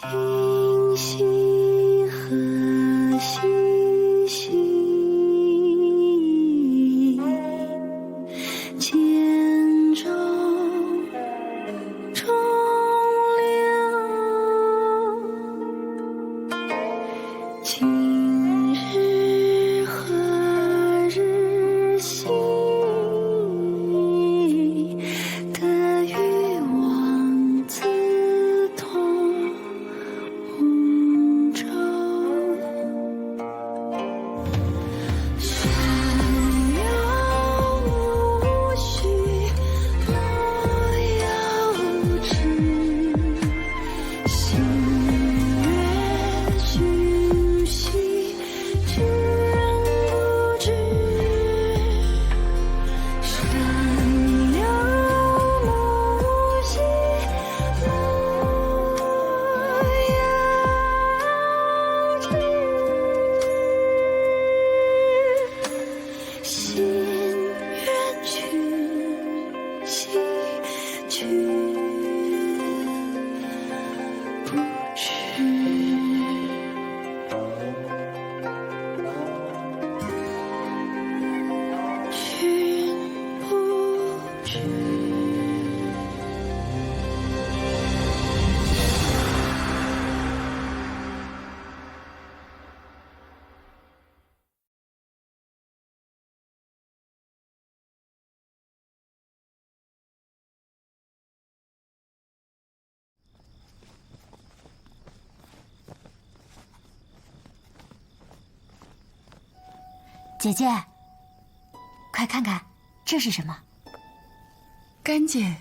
星星和星星间中重流，今日何日兮？得与王子同舟。山遥无须路遥知，星月君兮君不知。山遥木兮木遥知，心远君兮君不知。君不知。姐姐，快看看，这是什么？干姐，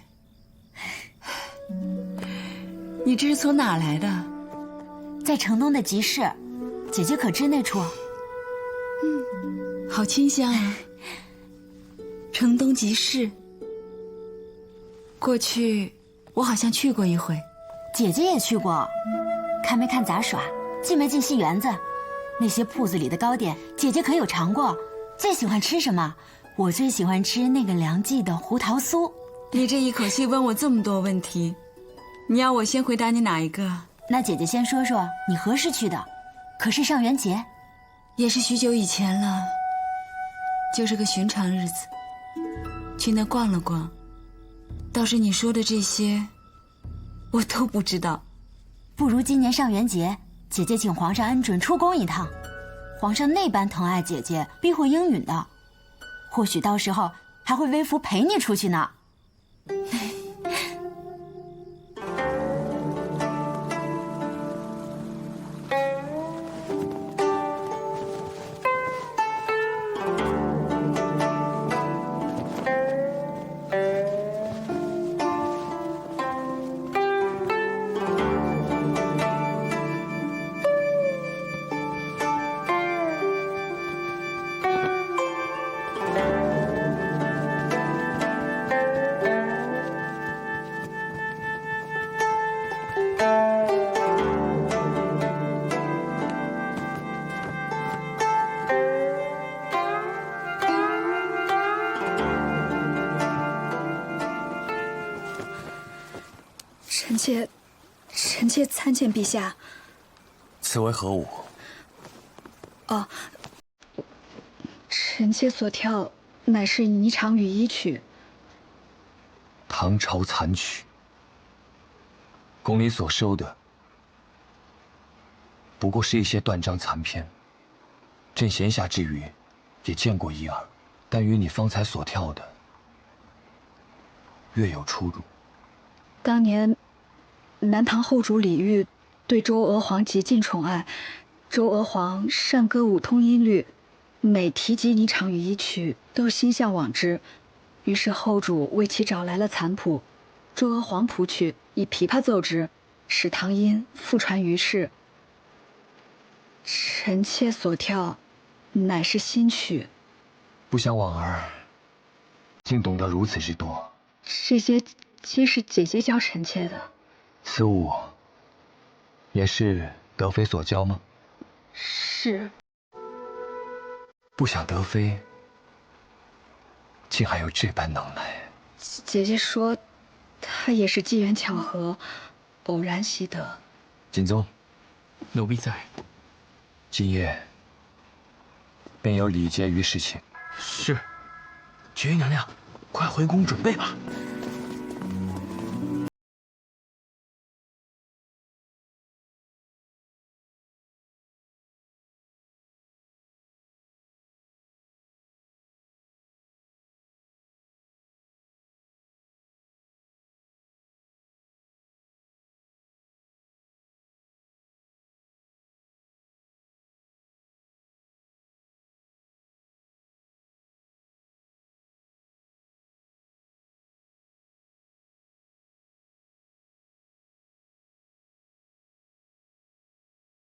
你这是从哪来的？在城东的集市，姐姐可知那处？好清香啊！城东集市，过去我好像去过一回。姐姐也去过，看没看杂耍，进没进戏园子？那些铺子里的糕点，姐姐可有尝过？最喜欢吃什么？我最喜欢吃那个梁记的胡桃酥。你这一口气问我这么多问题，你要我先回答你哪一个？那姐姐先说说你何时去的？可是上元节？也是许久以前了，就是个寻常日子，去那逛了逛。倒是你说的这些，我都不知道。不如今年上元节，姐姐请皇上恩准出宫一趟。皇上那般疼爱姐姐，必会应允的。或许到时候还会微服陪你出去呢。臣妾参见陛下。此为何物？臣妾所跳乃是霓裳羽衣曲。唐朝残曲，宫里所收的不过是一些断章残篇，朕闲暇之余也见过一二，但与你方才所跳的略有出入。当年南唐后主李煜对周娥皇极尽宠爱，周娥皇善歌舞通音律，每提及霓裳羽衣曲都心向往之。于是后主为其找来了残谱，周娥皇谱曲以琵琶奏之，使唐音复传于世。臣妾所跳乃是新曲。不想婉儿竟懂得如此之多。这些皆是姐姐教臣妾的。此物也是德妃所教吗？是。不想德妃竟还有这般能耐。姐姐说，她也是机缘巧合，偶然习得。景宗，奴婢在。今夜便有礼节于事情。是。珏娘娘，快回宫准备吧。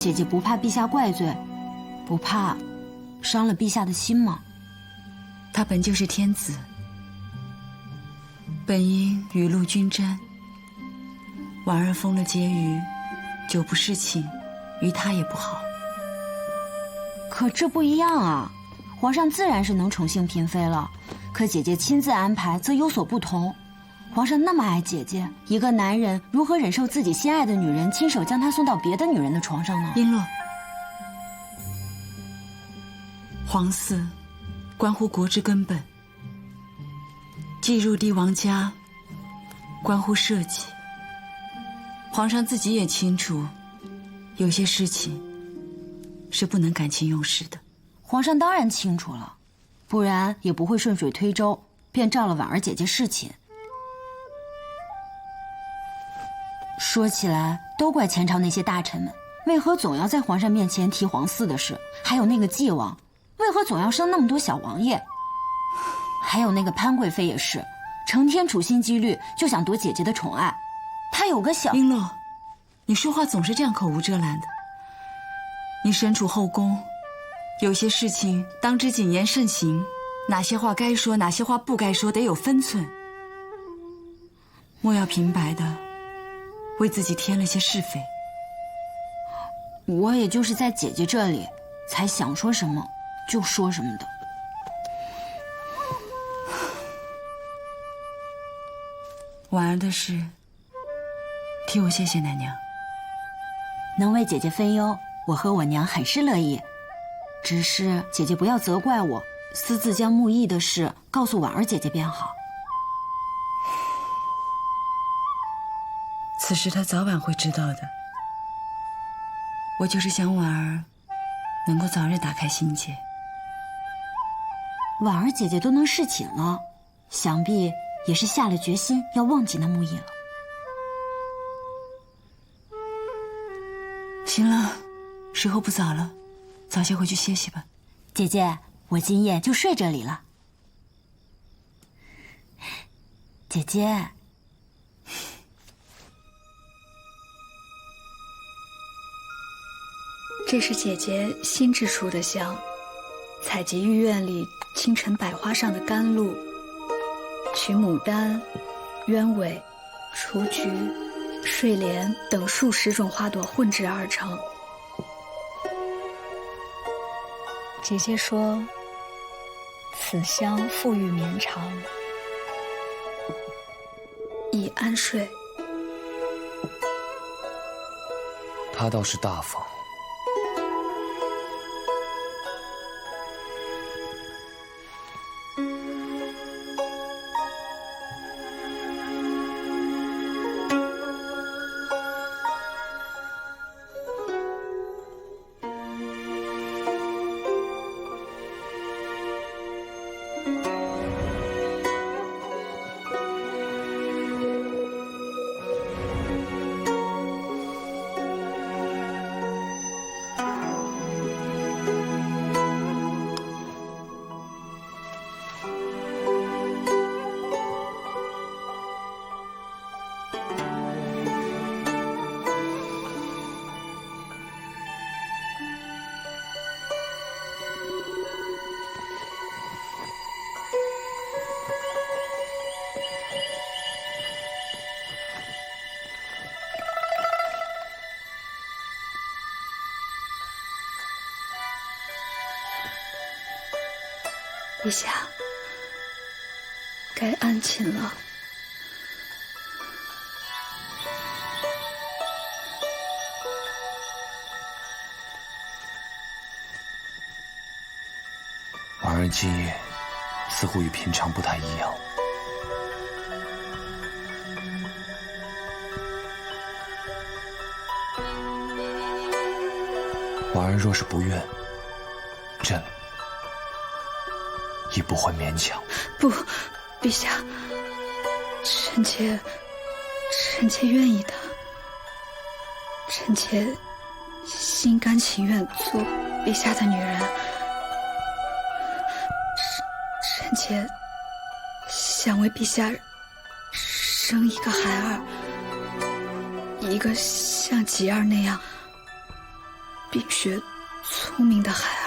姐姐不怕陛下怪罪，不怕伤了陛下的心吗？他本就是天子，本应雨露均沾。婉儿封了婕妤，久不侍寝，于他也不好。可这不一样啊，皇上自然是能宠幸嫔妃了，可姐姐亲自安排则有所不同。皇上那么爱姐姐，一个男人如何忍受自己心爱的女人亲手将她送到别的女人的床上呢？璎珞，皇嗣关乎国之根本，既入帝王家，关乎社稷。皇上自己也清楚，有些事情是不能感情用事的。皇上当然清楚了，不然也不会顺水推舟，便召了婉儿姐姐侍寝。说起来，都怪前朝那些大臣们，为何总要在皇上面前提皇嗣的事？还有那个纪王，为何总要生那么多小王爷？还有那个潘贵妃也是，成天处心积虑就想夺姐姐的宠爱。她有个小……璎珞，你说话总是这样口无遮拦的。你身处后宫，有些事情当知谨言慎行，哪些话该说，哪些话不该说，得有分寸。莫要平白的为自己添了些是非。我也就是在姐姐这里，才想说什么就说什么的。婉儿的事，替我谢谢奶娘。能为姐姐分忧，我和我娘很是乐意。只是姐姐不要责怪我，私自将木易的事告诉婉儿姐姐便好。此事她早晚会知道的。我就是想婉儿能够早日打开心结。婉儿姐姐都能侍寝了，想必也是下了决心要忘记那木易了。行了，时候不早了，早些回去歇息吧。姐姐，我今夜就睡这里了。姐姐，这是姐姐新制出的香，采集御苑里清晨百花上的甘露，取牡丹、鸢尾、雏菊、睡莲等数十种花朵混制而成。姐姐说，此香馥郁绵长，以安睡。他倒是大方。陛下，该安寝了。儿今夜似乎与平常不太一样。婉儿若是不愿，朕亦不会勉强。不，陛下，臣妾愿意的，臣妾心甘情愿做陛下的女人。臣妾想为陛下生一个孩儿，一个像吉儿那样冰雪聪明的孩儿。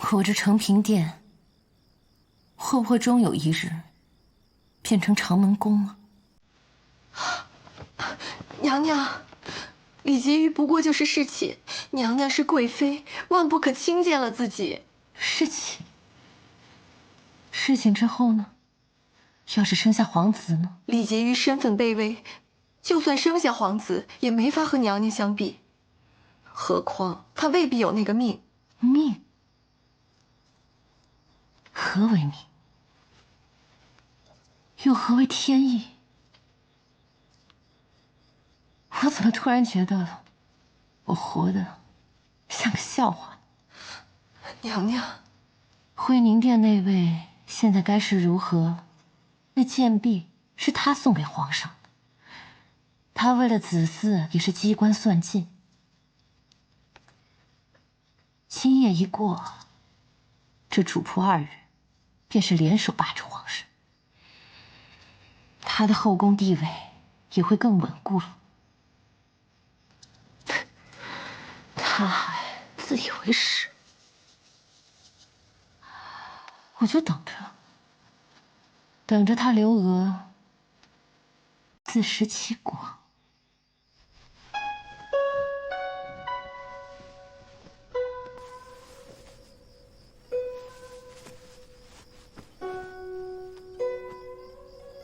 我这承平殿会不会终有一日变成长门宫啊？娘娘，李婕妤不过就是侍妾，娘娘是贵妃，万不可轻贱了自己。事情之后呢？要是生下皇子呢？李婕妤身份卑微，就算生下皇子，也没法和娘娘相比。何况她未必有那个命。命？何为命？又何为天意？我怎么突然觉得我活得像个笑话？娘娘，徽宁殿那位现在该是如何？那贱婢是他送给皇上的，他为了子嗣也是机关算尽。今夜一过，这主仆二人便是联手把持皇上，他的后宫地位也会更稳固了。他还自以为是，我就等着他刘娥自食其果。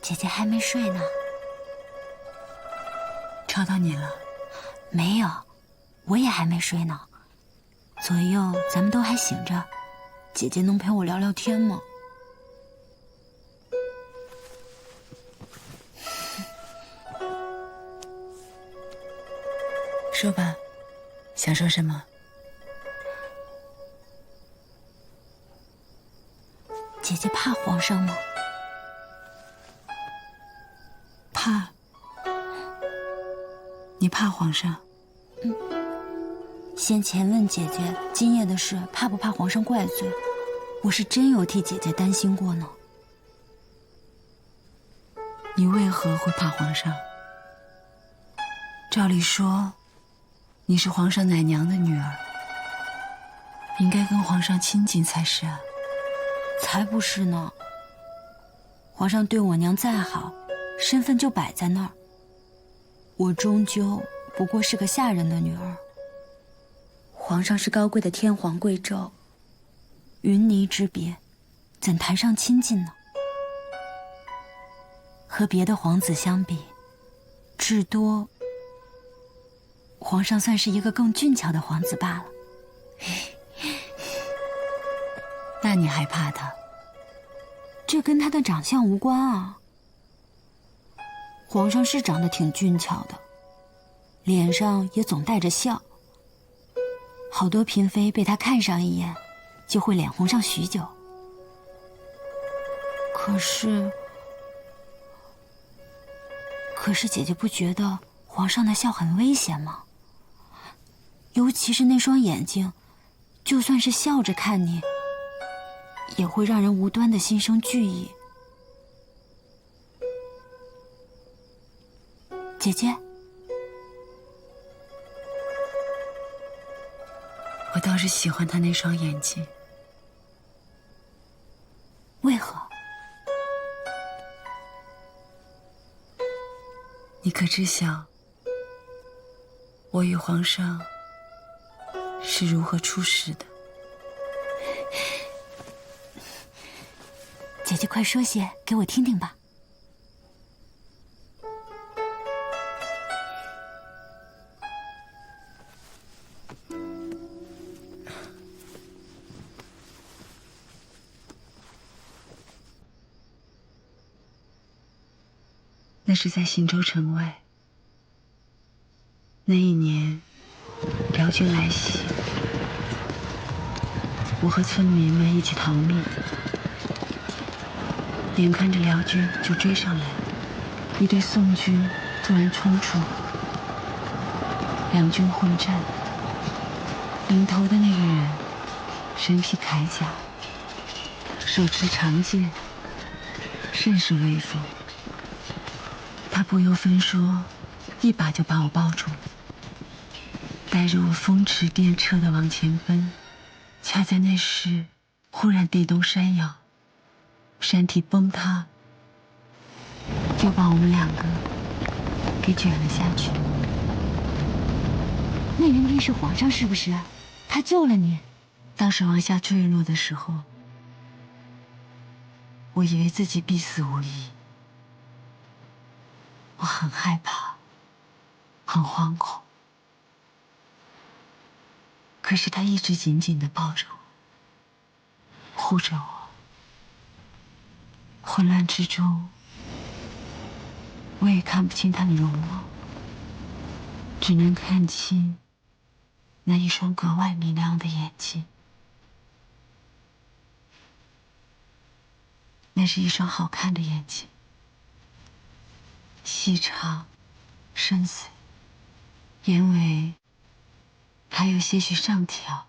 姐姐还没睡呢。吵到你了？没有，我也还没睡呢。左右咱们都还醒着，姐姐能陪我聊聊天吗？说吧，想说什么？姐姐怕皇上吗？怕？你怕皇上？先前问姐姐今夜的事，怕不怕皇上怪罪？我是真有替姐姐担心过呢。你为何会怕皇上？照理说，你是皇上奶娘的女儿，应该跟皇上亲近才是啊。才不是呢。皇上对我娘再好，身份就摆在那儿。我终究不过是个下人的女儿。皇上是高贵的天皇贵胄，云泥之别，怎谈上亲近呢？和别的皇子相比，至多皇上算是一个更俊俏的皇子罢了。那你还怕他？这跟他的长相无关啊。皇上是长得挺俊俏的，脸上也总带着笑。好多嫔妃被他看上一眼，就会脸红上许久。可是姐姐不觉得皇上的笑很危险吗？尤其是那双眼睛，就算是笑着看你，也会让人无端的心生惧意。姐姐，我倒是喜欢他那双眼睛。为何？你可知晓我与皇上是如何出世的？姐姐快说些给我听听吧。那是在信州城外。那一年，辽军来袭，我和村民们一起逃命。眼看着辽军就追上来，一队宋军突然冲出，两军混战。领头的那个人身披铠甲，手持长剑，甚是威风。他不由分说，一把就把我抱住，带着我风驰电掣地往前奔。恰在那时，忽然地动山摇，山体崩塌，就把我们两个给卷了下去。那人定是皇上是不是？他救了你。当时往下坠落的时候，我以为自己必死无疑，我很害怕，很惶恐。可是他一直紧紧地抱着我，护着我。混乱之中，我也看不清他的容貌，只能看清那一双格外明亮的眼睛。那是一双好看的眼睛，细长、深邃，眼尾还有些许上挑，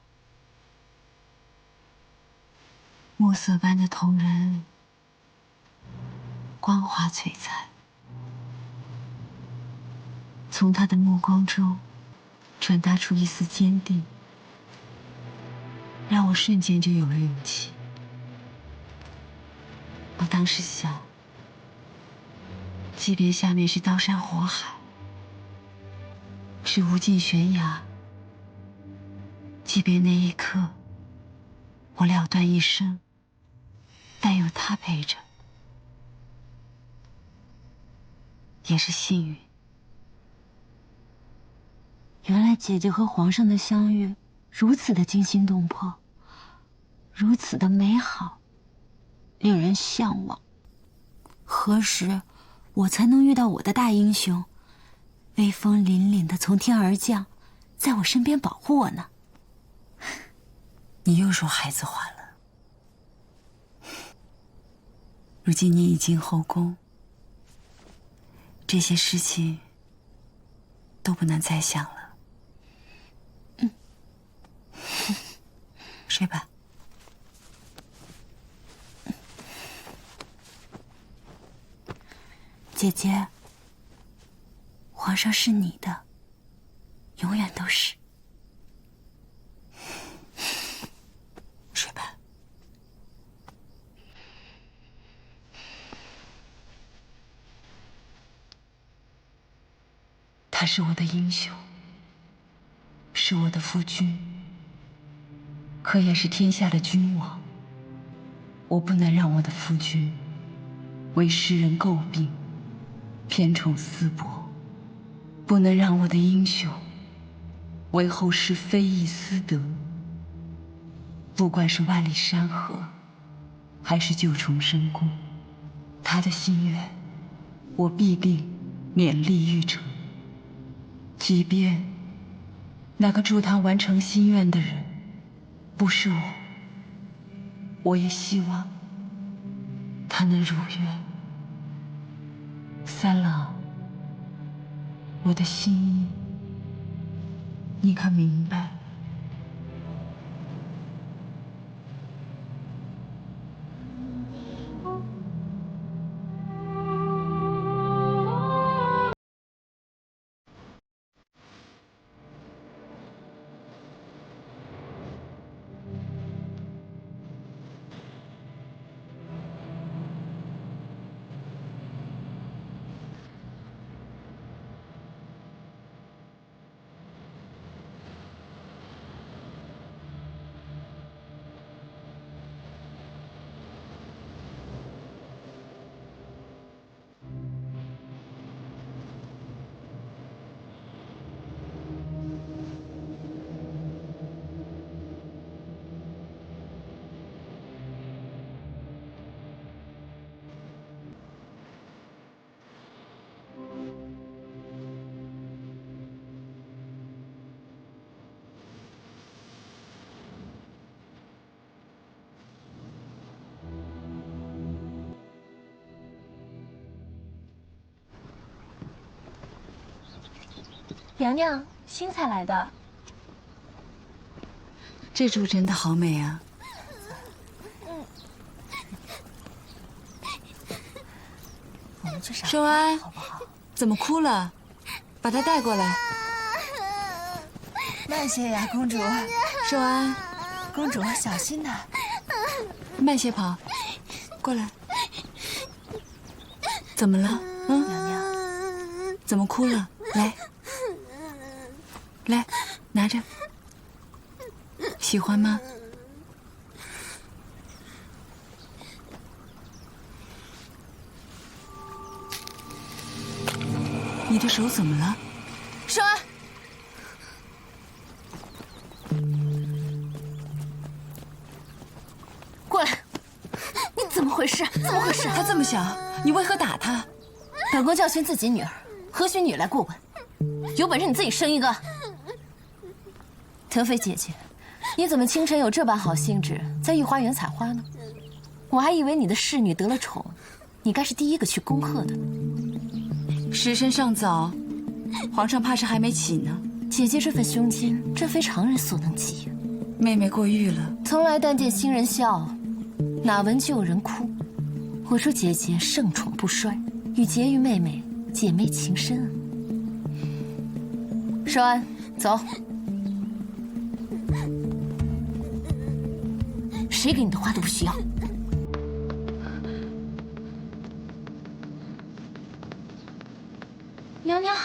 墨色般的瞳仁光滑璀璨。从他的目光中传达出一丝坚定，让我瞬间就有了勇气。我当时想，即便下面是刀山火海，是无尽悬崖，即便那一刻我了断一生，但有他陪着，也是幸运。原来姐姐和皇上的相遇如此的惊心动魄，如此的美好，令人向往。何时我才能遇到我的大英雄，威风凛凛的从天而降，在我身边保护我呢？你又说孩子话了。如今你已进后宫，这些事情都不能再想了。睡吧。姐姐，皇上是你的，永远都是。睡吧。他是我的英雄，是我的夫君，可也是天下的君王。我不能让我的夫君为世人诟病，偏宠私薄，不能让我的英雄为后世非议私德。不管是万里山河，还是九重深宫，他的心愿，我必定勉力育成。即便那个助他完成心愿的人不是我，我也希望他能如愿。三郎，我的心意，你可明白？娘娘新采来的。这株真的好美啊！我们去赏寿安，好不好？怎么哭了？把她带过来。慢些呀，公主。寿安，公主小心呐。慢些跑，过来。怎么了？嗯，娘娘，怎么哭了？来，来，拿着。喜欢吗？你的手怎么了？寿安，过来！你怎么回事？怎么回事？他这么小，你为何打他？本宫教训自己女儿，何许你来过问？有本事你自己生一个！德妃姐姐，你怎么清晨有这般好兴致，在御花园采花呢？我还以为你的侍女得了宠，你该是第一个去恭贺的。时辰尚早，皇上怕是还没起呢。姐姐这份胸襟，真非常人所能及。妹妹过誉了。从来但见新人笑，哪闻旧人哭。我说姐姐盛宠不衰，与婕妤妹妹姐妹情深啊。寿安，走。谁给你的话都不需要。娘娘，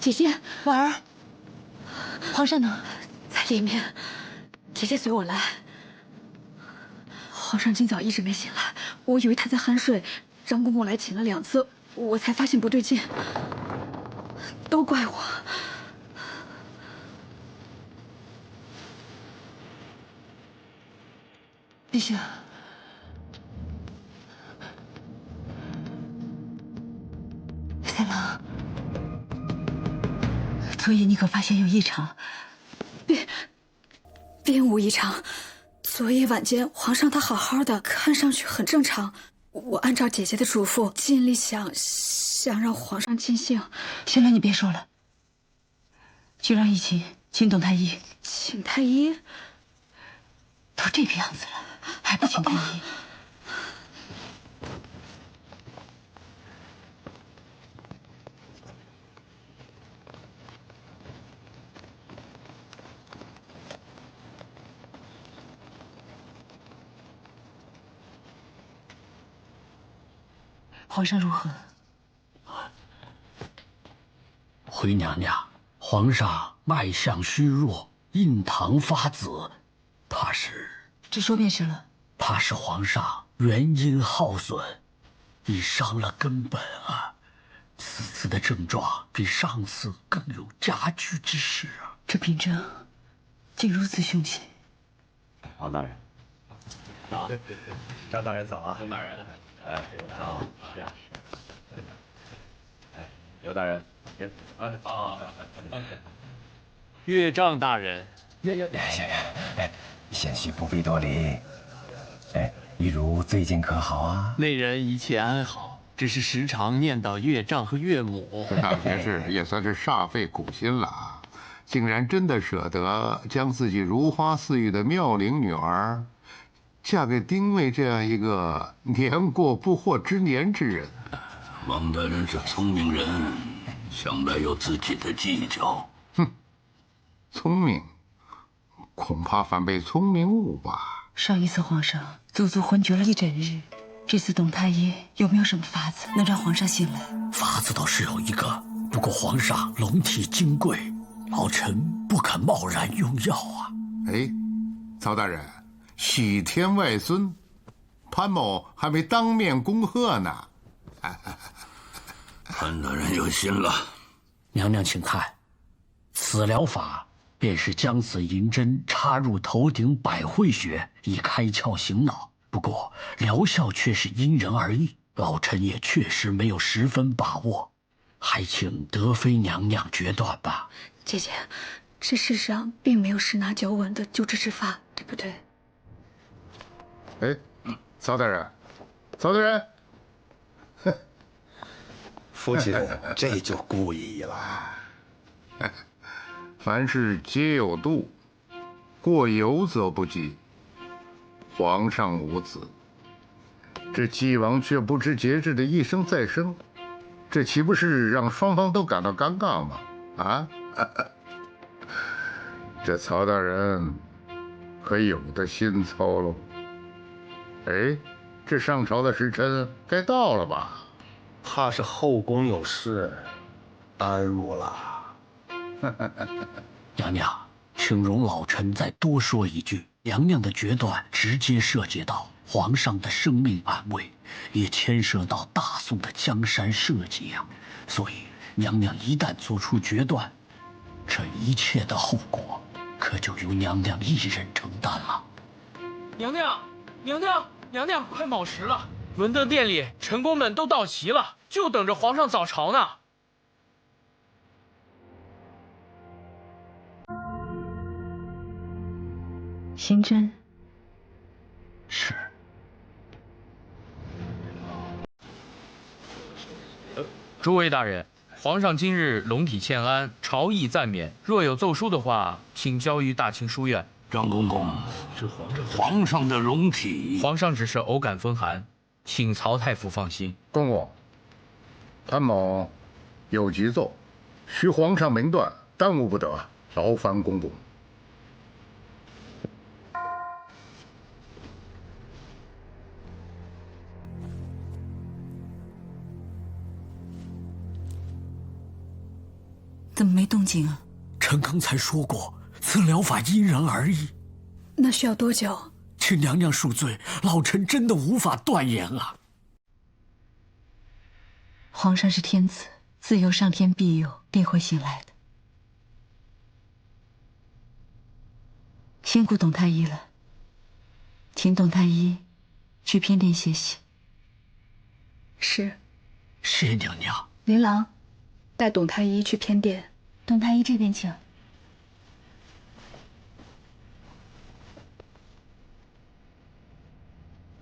姐姐，婉儿，皇上呢？在里面。姐姐随我来。皇上今早一直没醒来，我以为他在酣睡，张公公来请了2次，我才发现不对劲。都怪我。陛下，三郎，昨夜你可发现有异常？并无异常。昨夜晚间，皇上他好好的，看上去很正常。我按照姐姐的嘱咐，尽力想让皇上尽兴。行了，你别说了，去让义琴请董太医。请太医？都这个样子了，还不请太医？皇上如何？回娘娘，皇上脉象虚弱，印堂发紫，怕是只说便是了。怕是皇上元阴耗损，已伤了根本啊！此次的症状比上次更有加剧之势啊！这病症竟如此凶险。王大人，早。张大人早啊！张大人，哎，早。哎，刘大人，岳丈大人，贤婿不必多礼。一如最近可好啊？内人一切安好，只是时常念叨岳丈和岳母。大学士也算是煞费苦心了，竟然真的舍得将自己如花似玉的妙龄女儿，嫁给丁卫这样一个年过不惑之年之人。王大人是聪明人，想来有自己的计较。哼，聪明，恐怕反被聪明误吧。上一次皇上足足昏厥了一整日，这次董太医有没有什么法子能让皇上醒来？法子倒是有一个，不过皇上龙体金贵，老臣不肯贸然用药啊。哎，曹大人，喜天外孙，潘某还没当面恭贺呢。潘大人有心了，娘娘请看，此疗法便是将此银针插入头顶百会穴，以开窍醒脑。不过疗效却是因人而异，老臣也确实没有十分把握，还请德妃娘娘决断吧。姐姐，这世上并没有十拿九稳的救治之法，对不对？哎，曹大人，曹大人，父亲这就故意了。凡事皆有度，过犹则不及。皇上无子，这纪王却不知节制的一生再生，这岂不是让双方都感到尴尬吗？啊？这曹大人可有的心操喽。哎，这上朝的时辰该到了吧？怕是后宫有事，耽误了。娘娘，请容老臣再多说一句。娘娘的决断直接涉及到皇上的生命安危，也牵涉到大宋的江山社稷啊。所以，娘娘一旦做出决断，这一切的后果可就由娘娘一人承担了。娘娘，娘娘，娘娘，快卯时了，文德殿里臣工们都到齐了，就等着皇上早朝呢。刑侦是。诸位大人，皇上今日龙体欠安，朝议暂免，若有奏书的话，请交于大清书院。张公公，是皇上的龙体。皇上只是偶感风寒，请曹太傅放心。公公，潘某有急奏，需皇上明断，耽误不得，劳烦公公。怎么没动静啊？臣刚才说过，此疗法因人而异。那需要多久？请娘娘恕罪，老臣真的无法断言啊。皇上是天子，自有上天庇佑，定会醒来的。辛苦董太医了，请董太医去偏殿歇息。是。谢娘娘。琳琅，带董太医去偏殿。董太医这边请。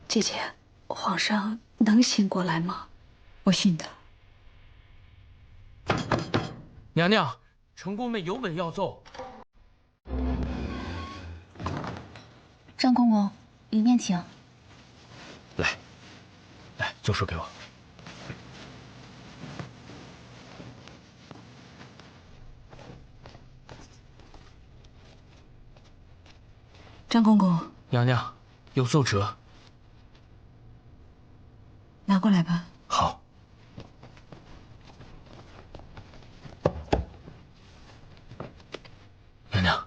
姐姐，皇上能醒过来吗？我信的。娘娘，臣工们有本要奏。张公公，里面请。来，奏书给我。张公公，娘娘，有奏折。拿过来吧。好。娘娘，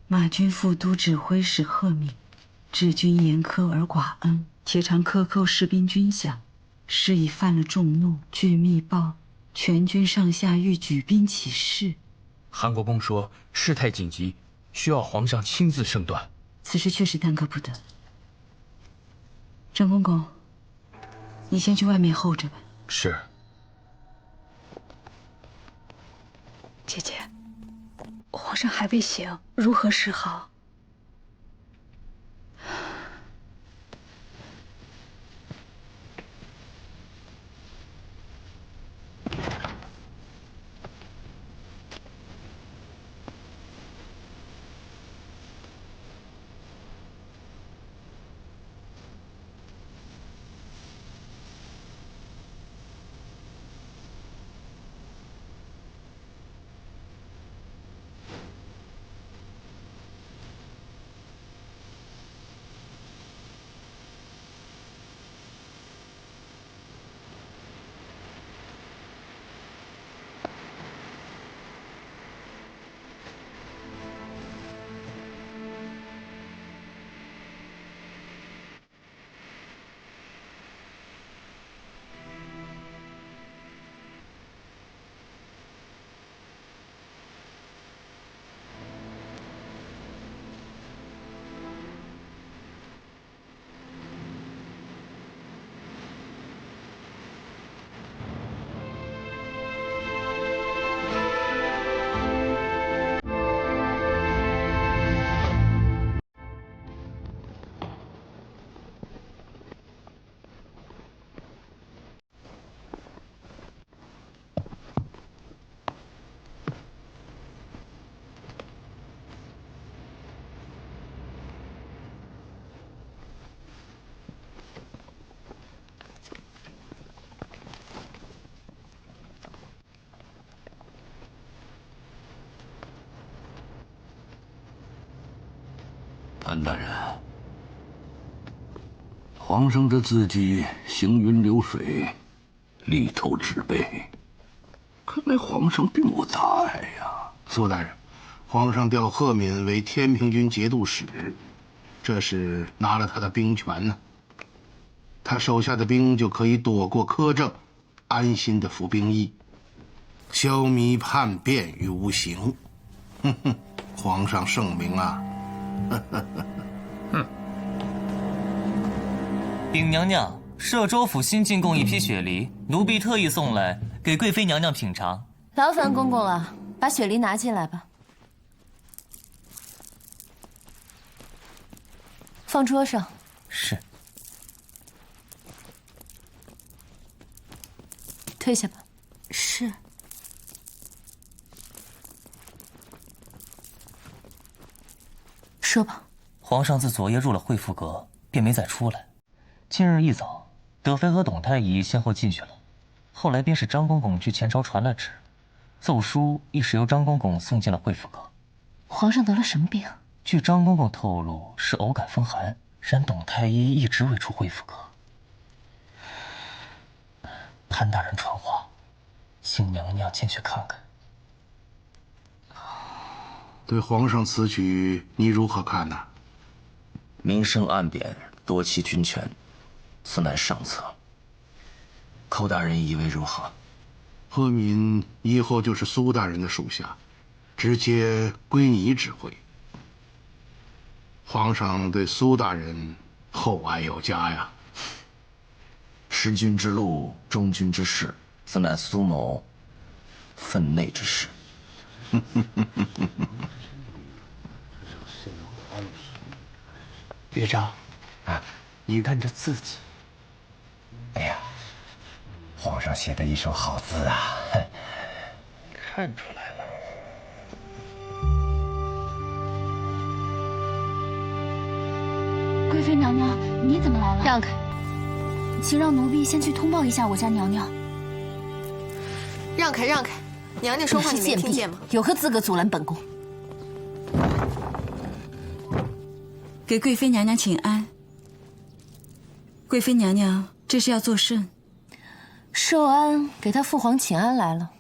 马军副都指挥使贺敏，治军严苛而寡恩，且常克扣士兵军饷，是已犯了众怒。据密报，全军上下欲举兵起事。韩国公说事态紧急，需要皇上亲自圣断。此事确实耽搁不得。张公公，你先去外面候着吧。是。姐姐，皇上还未醒，如何是好？潘大人，皇上这字迹行云流水，力透纸背，看来皇上并无大碍呀。苏大人，皇上调贺敏为天平军节度使，这是拿了他的兵权呢。他手下的兵就可以躲过苛政，安心的服兵役，消弭叛变于无形。哼哼，皇上圣明啊！禀娘娘，摄州府新进贡一批雪梨，奴婢特意送来给贵妃娘娘品尝。劳烦公公了，把雪梨拿进来吧，放桌上。是。退下吧。是。说吧。皇上自昨夜入了惠福阁，便没再出来。今日一早，德妃和董太医先后进去了，后来便是张公公据前朝传了旨，奏书亦是由张公公送进了惠福阁。皇上得了什么病？据张公公透露，是偶感风寒，然董太医一直未出惠福阁。潘大人传话，请娘娘前去看看。对皇上此举，你如何看呢？明升暗贬，夺其军权，此乃上策。寇大人以为如何？贺敏以后就是苏大人的属下，直接归你指挥。皇上对苏大人厚爱有加呀。识君之路，忠君之事，此乃苏某分内之事。岳丈，啊，你看这字迹。哎呀，皇上写的一手好字啊！看出来了。贵妃娘娘，你怎么来了？让开，请让奴婢先去通报一下我家娘娘。让开，让开！娘娘说话你没听见吗？有何资格阻拦本宫？给贵妃娘娘请安。贵妃娘娘，这是要作甚？寿安给他父皇请安来了。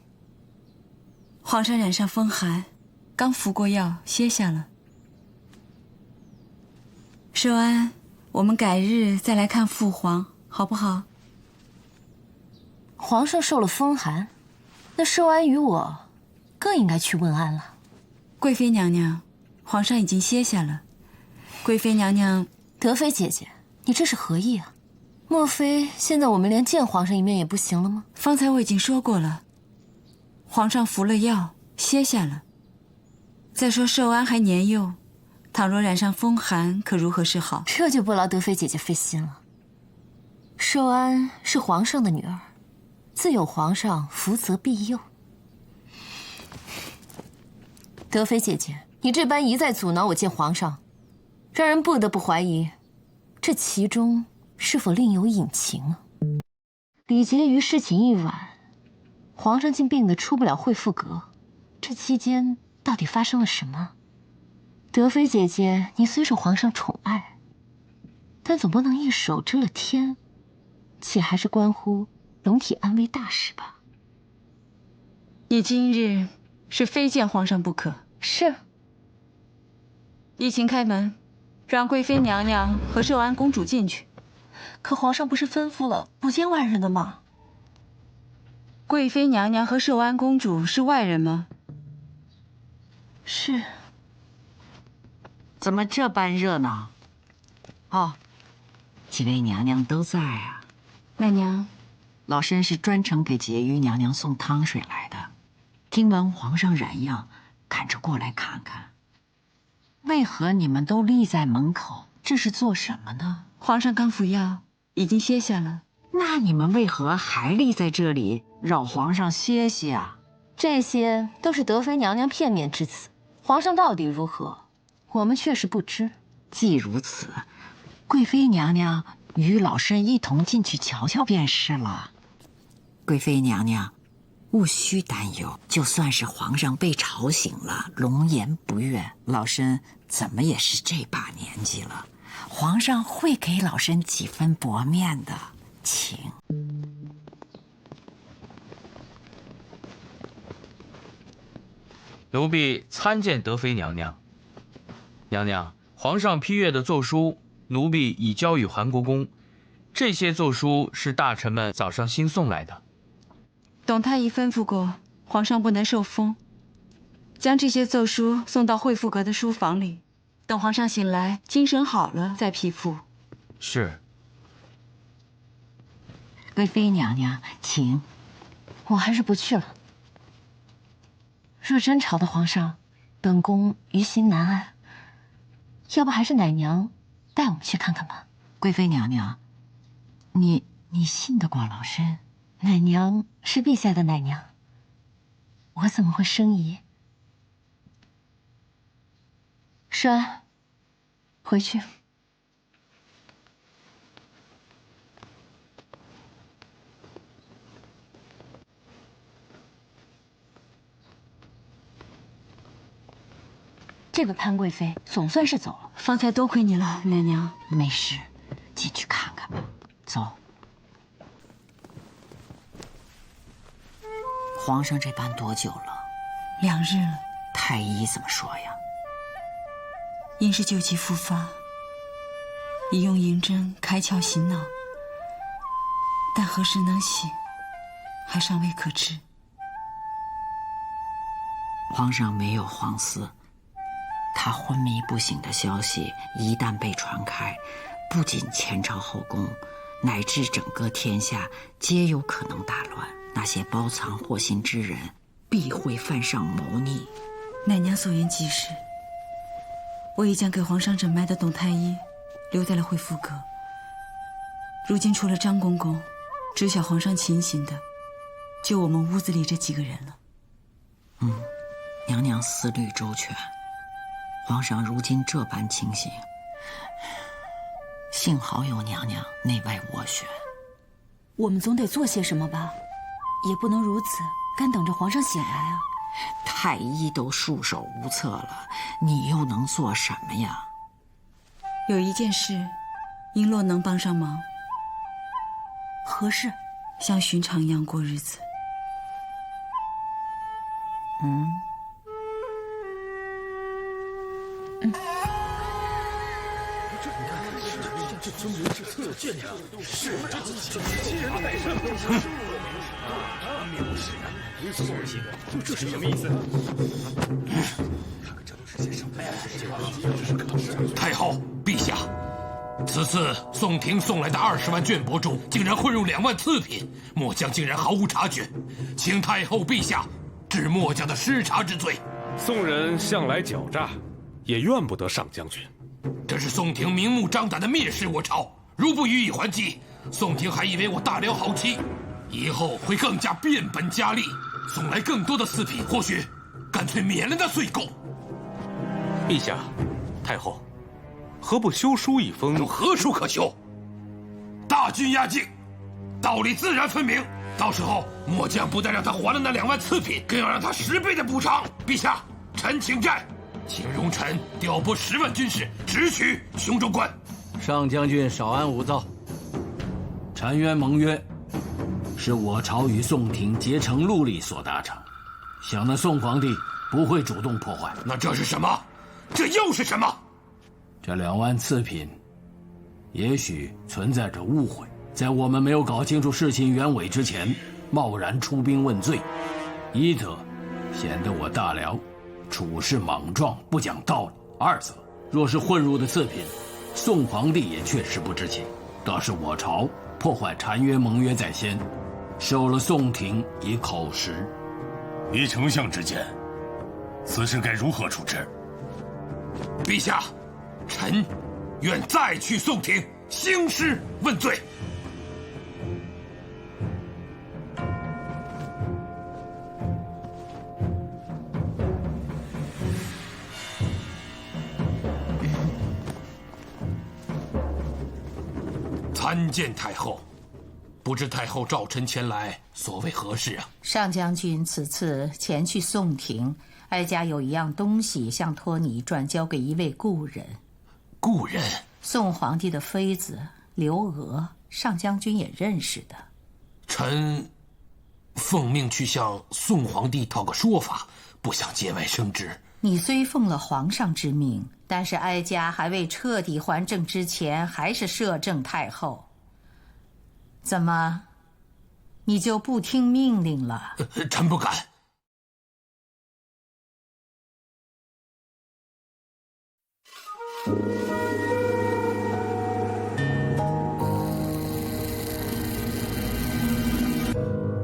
皇上染上风寒，刚服过药，歇下了。寿安，我们改日再来看父皇，好不好？皇上受了风寒，那寿安与我更应该去问安了。贵妃娘娘，皇上已经歇下了。贵妃娘娘，德妃姐姐，你这是何意啊？莫非现在我们连见皇上一面也不行了吗？方才我已经说过了，皇上服了药，歇下了。再说寿安还年幼，倘若染上风寒，可如何是好？这就不劳德妃姐姐费心了。寿安是皇上的女儿，自有皇上福泽庇佑。德妃姐姐，你这般一再阻挠我见皇上，让人不得不怀疑，这其中是否另有隐情啊？李婕妤侍寝一晚，皇上竟病得出不了惠福阁，这期间到底发生了什么？德妃姐姐，你虽受皇上宠爱，但总不能一手遮了天，且还是关乎龙体安危大事吧？你今日是非见皇上不可。是。依琴开门，让贵妃娘娘和寿安公主进去。可皇上不是吩咐了不见外人的吗？贵妃娘娘和寿安公主是外人吗？是。怎么这般热闹？哦，几位娘娘都在啊。奶娘，老身是专程给婕妤娘娘送汤水来的。听闻皇上染恙，赶着过来看看。为何你们都立在门口？这是做什么呢？皇上刚服药，已经歇下了。那你们为何还立在这里，扰皇上歇息啊？这些都是德妃娘娘片面之词，皇上到底如何，我们确实不知。既如此，贵妃娘娘与老身一同进去瞧瞧便是了。贵妃娘娘，勿需担忧，就算是皇上被吵醒了，龙颜不悦，老身怎么也是这把年纪了，皇上会给老身几分薄面的，请。奴婢参见德妃娘娘。娘娘，皇上批阅的奏书，奴婢已交与韩国公。这些奏书是大臣们早上新送来的。董太医吩咐过，皇上不能受风，将这些奏书送到惠福阁的书房里，等皇上醒来，精神好了再批复。是。贵妃娘娘，请。我还是不去了。若真朝的皇上，本宫于心难安。要不还是奶娘带我们去看看吧。贵妃娘娘，你信得过老身？奶娘是陛下的奶娘，我怎么会生疑？栓，回去。这位潘贵妃总算是走了，方才多亏你了，奶娘。没事，进去看看吧。走。皇上这般多久了？2日了。太医怎么说呀？因是旧疾复发，已用银针开窍醒脑，但何时能醒，还尚未可知。皇上没有慌思。他昏迷不醒的消息一旦被传开，不仅前朝后宫，乃至整个天下皆有可能大乱。那些包藏祸心之人必会犯上谋逆。奶娘所言极是，我已将给皇上诊脉的董太医留在了惠福阁。如今除了张公公知晓皇上情形的，就我们屋子里这几个人了。娘娘思虑周全。皇上如今这般情形，幸好有娘娘内外斡旋。我们总得做些什么吧，也不能如此干等着皇上醒来啊。太医都束手无策了，你又能做什么呀？有一件事，璎珞能帮上忙。何事？像寻常一样过日子。这村民是侧见呀，是这欺人太甚！蔑视啊！送人行动，这是什么意思？看看这都是些什么呀？太后，陛下，此次宋廷送来的20万绢帛中，竟然混入2万次品，末将竟然毫无察觉，请太后陛下治末将的失察之罪。宋人向来狡诈，也怨不得上将军。这是宋廷明目张胆的蔑视我朝，如不予以还击，宋廷还以为我大辽好棋，以后会更加变本加厉，送来更多的次品，或许干脆免了那罪垢。陛下，太后，何不修书一封？有何书可修？大军压境，道理自然分明。到时候末将不但让他还了那2万次品，更要让他10倍的补偿。陛下，臣请战。请容臣调拨10万军士，直取雄州关。上将军少安勿躁。澶渊盟约是我朝与宋廷结成陆力所达成，想那宋皇帝不会主动破坏。那这是什么？这又是什么？这2万次品，也许存在着误会，在我们没有搞清楚事情原委之前，贸然出兵问罪，一则显得我大辽处事莽撞不讲道理，二则若是混入的次品，宋皇帝也确实不知情，倒是我朝破坏澶渊盟约在先，受了宋廷以口实。依丞相之见，此事该如何处置？陛下，臣愿再去宋廷兴师问罪。参见太后。不知太后召臣前来，所谓何事啊？上将军此次前去宋庭，哀家有一样东西想托你转交给一位故人。故人？宋皇帝的妃子刘娥，上将军也认识的。臣奉命去向宋皇帝讨个说法，不想节外生枝。你虽奉了皇上之命，但是哀家还未彻底还政之前，还是摄政太后。怎么，你就不听命令了？臣不敢。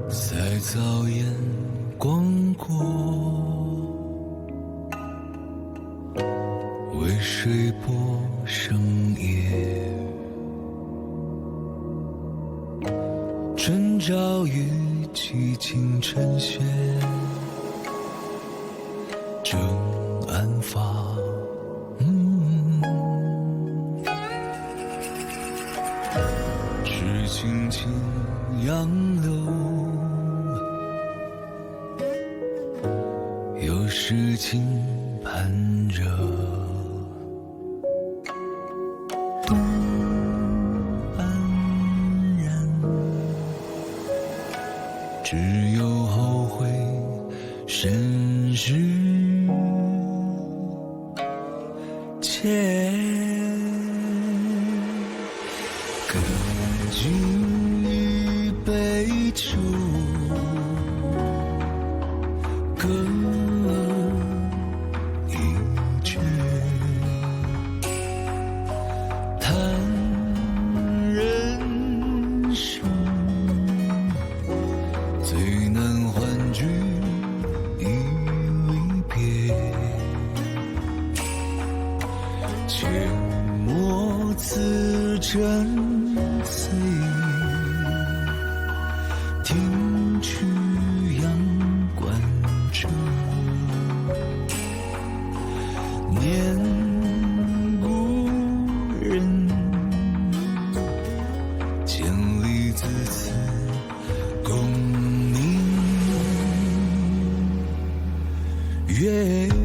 在早烟光过，为水波生夜，春朝雨寂静晨雪，正安发。只轻轻杨柳，有诗情盼着。只有后悔身世切，各居一杯酒，各一句谈人生。最难欢聚已离别，切莫自斟醉，听取阳关者，念故人，千里自此共鸣。月。